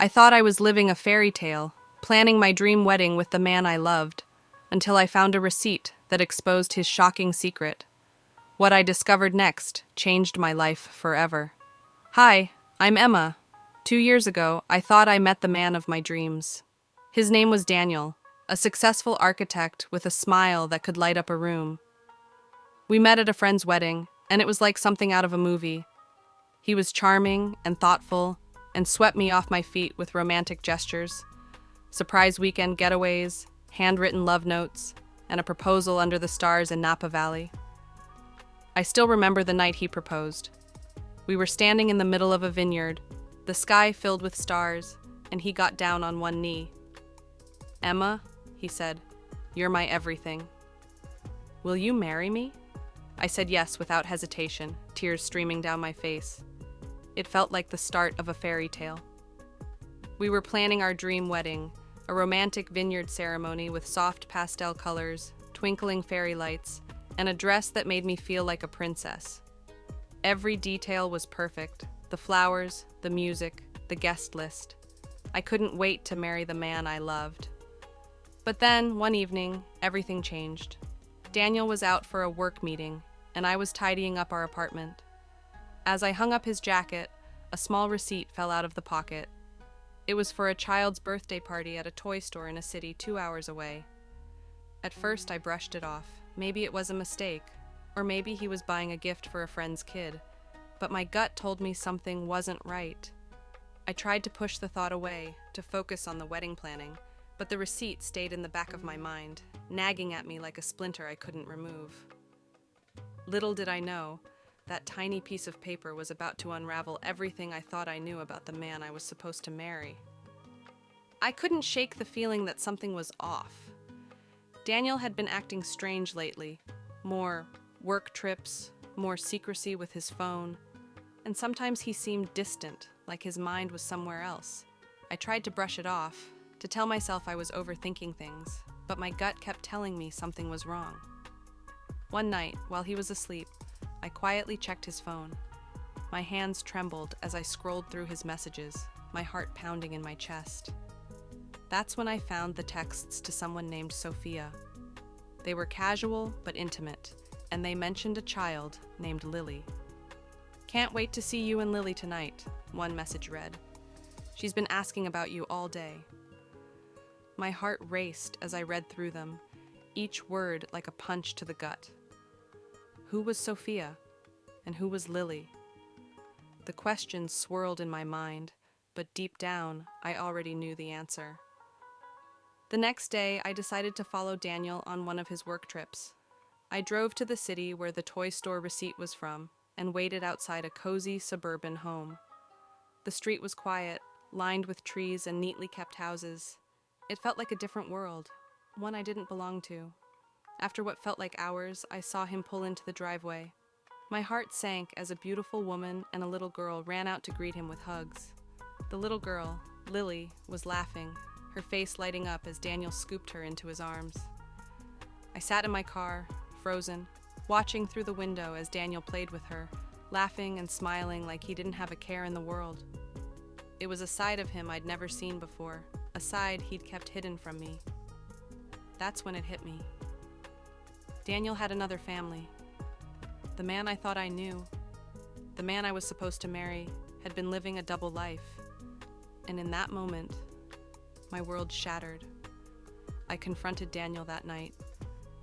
I thought I was living a fairy tale, planning my dream wedding with the man I loved, until I found a receipt that exposed his shocking secret. What I discovered next changed my life forever. Hi, I'm Emma. 2 years ago, I thought I met the man of my dreams. His name was Daniel, a successful architect with a smile that could light up a room. We met at a friend's wedding, and it was like something out of a movie. He was charming and thoughtful, and swept me off my feet with romantic gestures. Surprise weekend getaways, handwritten love notes, and a proposal under the stars in Napa Valley. I still remember the night he proposed. We were standing in the middle of a vineyard, the sky filled with stars, and he got down on one knee. "Emma," he said, "you're my everything. Will you marry me?" I said yes without hesitation, tears streaming down my face. It felt like the start of a fairy tale. We were planning our dream wedding, a romantic vineyard ceremony with soft pastel colors, twinkling fairy lights, and a dress that made me feel like a princess. Every detail was perfect: the flowers, the music, the guest list. I couldn't wait to marry the man I loved. But then, one evening, everything changed. Daniel was out for a work meeting, and I was tidying up our apartment. As I hung up his jacket, a small receipt fell out of the pocket. It was for a child's birthday party at a toy store in a city 2 hours away. At first, I brushed it off. Maybe it was a mistake, or maybe he was buying a gift for a friend's kid. But my gut told me something wasn't right. I tried to push the thought away, to focus on the wedding planning, but the receipt stayed in the back of my mind, nagging at me like a splinter I couldn't remove. Little did I know, that tiny piece of paper was about to unravel everything I thought I knew about the man I was supposed to marry. I couldn't shake the feeling that something was off. Daniel had been acting strange lately. More work trips, more secrecy with his phone, and sometimes he seemed distant, like his mind was somewhere else. I tried to brush it off, to tell myself I was overthinking things, but my gut kept telling me something was wrong. One night, while he was asleep, I quietly checked his phone. My hands trembled as I scrolled through his messages, my heart pounding in my chest. That's when I found the texts to someone named Sophia. They were casual but intimate, and they mentioned a child named Lily. "Can't wait to see you and Lily tonight," one message read. "She's been asking about you all day." My heart raced as I read through them, each word like a punch to the gut. Who was Sophia? And who was Lily? The questions swirled in my mind, but deep down, I already knew the answer. The next day, I decided to follow Daniel on one of his work trips. I drove to the city where the toy store receipt was from and waited outside a cozy suburban home. The street was quiet, lined with trees and neatly kept houses. It felt like a different world, one I didn't belong to. After what felt like hours, I saw him pull into the driveway. My heart sank as a beautiful woman and a little girl ran out to greet him with hugs. The little girl, Lily, was laughing, her face lighting up as Daniel scooped her into his arms. I sat in my car, frozen, watching through the window as Daniel played with her, laughing and smiling like he didn't have a care in the world. It was a side of him I'd never seen before, a side he'd kept hidden from me. That's when it hit me. Daniel had another family. The man I thought I knew, the man I was supposed to marry, had been living a double life. And in that moment, my world shattered. I confronted Daniel that night.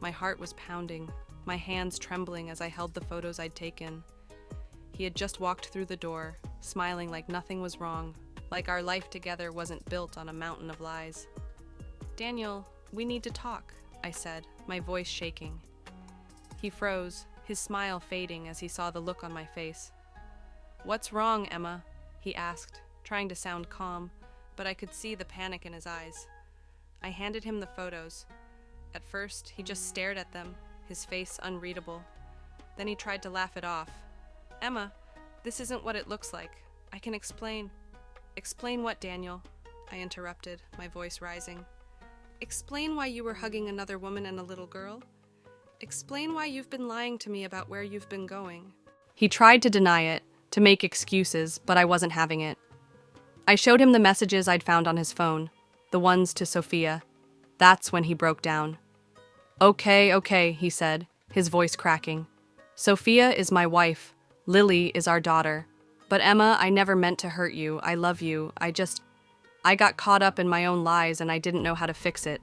My heart was pounding, my hands trembling as I held the photos I'd taken. He had just walked through the door, smiling like nothing was wrong, like our life together wasn't built on a mountain of lies. "Daniel, we need to talk," I said, my voice shaking. He froze, his smile fading as he saw the look on my face. "What's wrong, Emma?" he asked, trying to sound calm, but I could see the panic in his eyes. I handed him the photos. At first, he just stared at them, his face unreadable. Then he tried to laugh it off. "Emma, this isn't what it looks like. I can explain." "Explain what, Daniel?" I interrupted, my voice rising. "Explain why you were hugging another woman and a little girl. Explain why you've been lying to me about where you've been going." He tried to deny it, to make excuses, but I wasn't having it. I showed him the messages I'd found on his phone, the ones to Sophia. That's when he broke down. Okay, he said, his voice cracking. Sophia is my wife. Lily is our daughter. But Emma, I never meant to hurt you. I love you. I got caught up in my own lies and I didn't know how to fix it.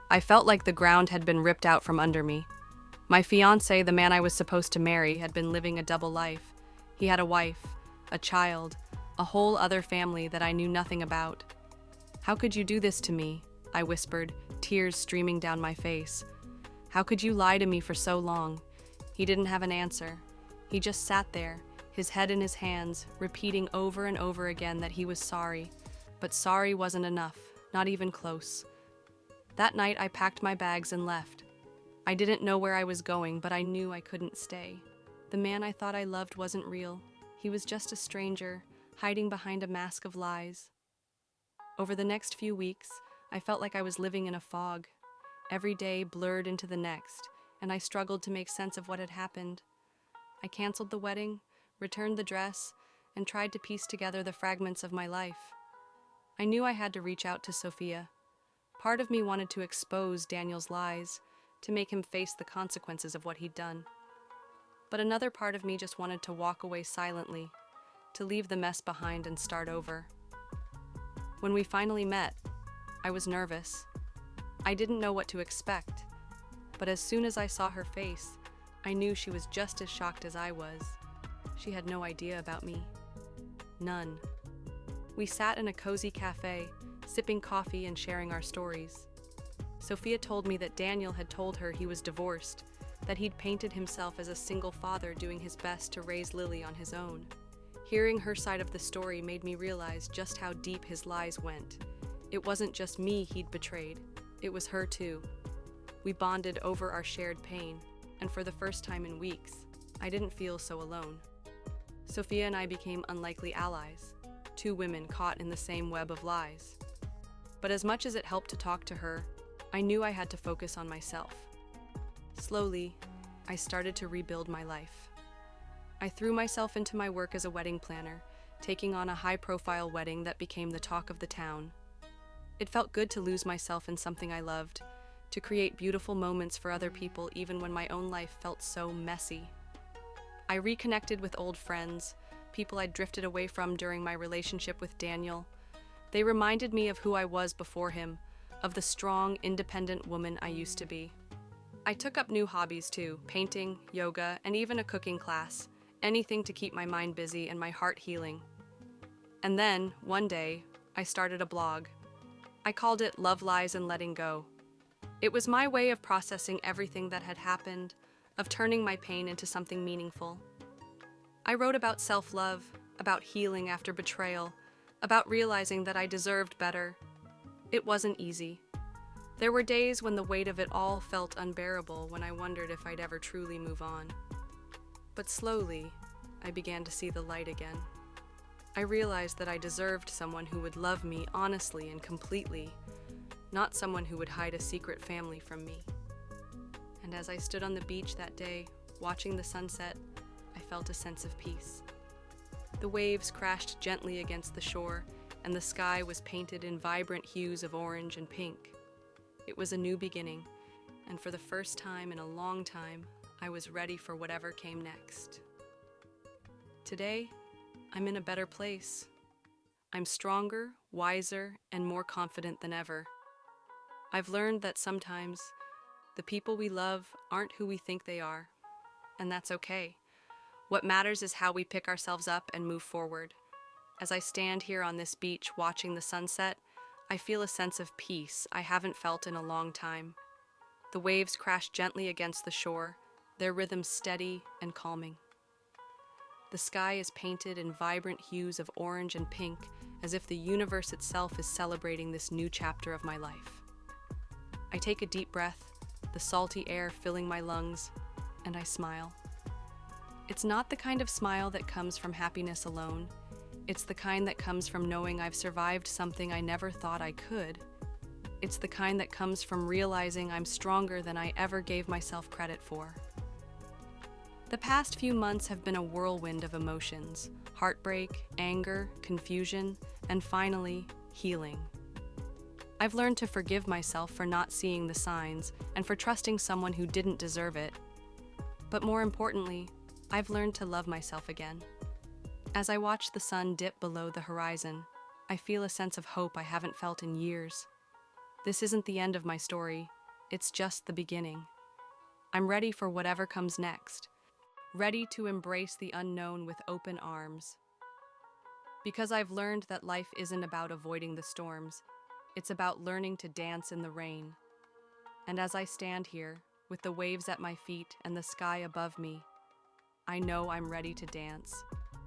I felt like the ground had been ripped out from under me. My fiancé, the man I was supposed to marry, had been living a double life. He had a wife, a child, a whole other family that I knew nothing about. How could you do this to me? I whispered, tears streaming down my face. How could you lie to me for so long? He didn't have an answer. He just sat there, his head in his hands, repeating over and over again that he was sorry. But sorry wasn't enough, not even close. That night I packed my bags and left. I didn't know where I was going, but I knew I couldn't stay. The man I thought I loved wasn't real. He was just a stranger, hiding behind a mask of lies. Over the next few weeks, I felt like I was living in a fog. Every day blurred into the next, and I struggled to make sense of what had happened. I canceled the wedding, returned the dress, and tried to piece together the fragments of my life. I knew I had to reach out to Sophia. Part of me wanted to expose Daniel's lies, to make him face the consequences of what he'd done. But another part of me just wanted to walk away silently, to leave the mess behind and start over. When we finally met, I was nervous. I didn't know what to expect, but as soon as I saw her face, I knew she was just as shocked as I was. She had no idea about me. None. We sat in a cozy cafe, sipping coffee and sharing our stories. Sophia told me that Daniel had told her he was divorced, that he'd painted himself as a single father doing his best to raise Lily on his own. Hearing her side of the story made me realize just how deep his lies went. It wasn't just me he'd betrayed, it was her too. We bonded over our shared pain, and for the first time in weeks, I didn't feel so alone. Sophia and I became unlikely allies, two women caught in the same web of lies. But as much as it helped to talk to her, I knew I had to focus on myself. Slowly, I started to rebuild my life. I threw myself into my work as a wedding planner, taking on a high-profile wedding that became the talk of the town. It felt good to lose myself in something I loved, to create beautiful moments for other people even when my own life felt so messy. I reconnected with old friends, people I'd drifted away from during my relationship with Daniel. They reminded me of who I was before him, of the strong, independent woman I used to be. I took up new hobbies too, painting, yoga, and even a cooking class, anything to keep my mind busy and my heart healing. And then, one day, I started a blog. I called it Love, Lies, and Letting Go. It was my way of processing everything that had happened, of turning my pain into something meaningful. I wrote about self-love, about healing after betrayal, about realizing that I deserved better. It wasn't easy. There were days when the weight of it all felt unbearable, when I wondered if I'd ever truly move on. But slowly, I began to see the light again. I realized that I deserved someone who would love me honestly and completely, not someone who would hide a secret family from me. And as I stood on the beach that day, watching the sunset, I felt a sense of peace. The waves crashed gently against the shore, and the sky was painted in vibrant hues of orange and pink. It was a new beginning, and for the first time in a long time, I was ready for whatever came next. Today, I'm in a better place. I'm stronger, wiser, and more confident than ever. I've learned that sometimes the people we love aren't who we think they are, and that's okay. What matters is how we pick ourselves up and move forward. As I stand here on this beach watching the sunset, I feel a sense of peace I haven't felt in a long time. The waves crash gently against the shore, their rhythm steady and calming. The sky is painted in vibrant hues of orange and pink, as if the universe itself is celebrating this new chapter of my life. I take a deep breath, the salty air filling my lungs, and I smile. It's not the kind of smile that comes from happiness alone. It's the kind that comes from knowing I've survived something I never thought I could. It's the kind that comes from realizing I'm stronger than I ever gave myself credit for. The past few months have been a whirlwind of emotions: heartbreak, anger, confusion, and finally, healing. I've learned to forgive myself for not seeing the signs and for trusting someone who didn't deserve it. But more importantly, I've learned to love myself again. As I watch the sun dip below the horizon, I feel a sense of hope I haven't felt in years. This isn't the end of my story, it's just the beginning. I'm ready for whatever comes next, ready to embrace the unknown with open arms. Because I've learned that life isn't about avoiding the storms, it's about learning to dance in the rain. And as I stand here, with the waves at my feet and the sky above me, I know I'm ready to dance.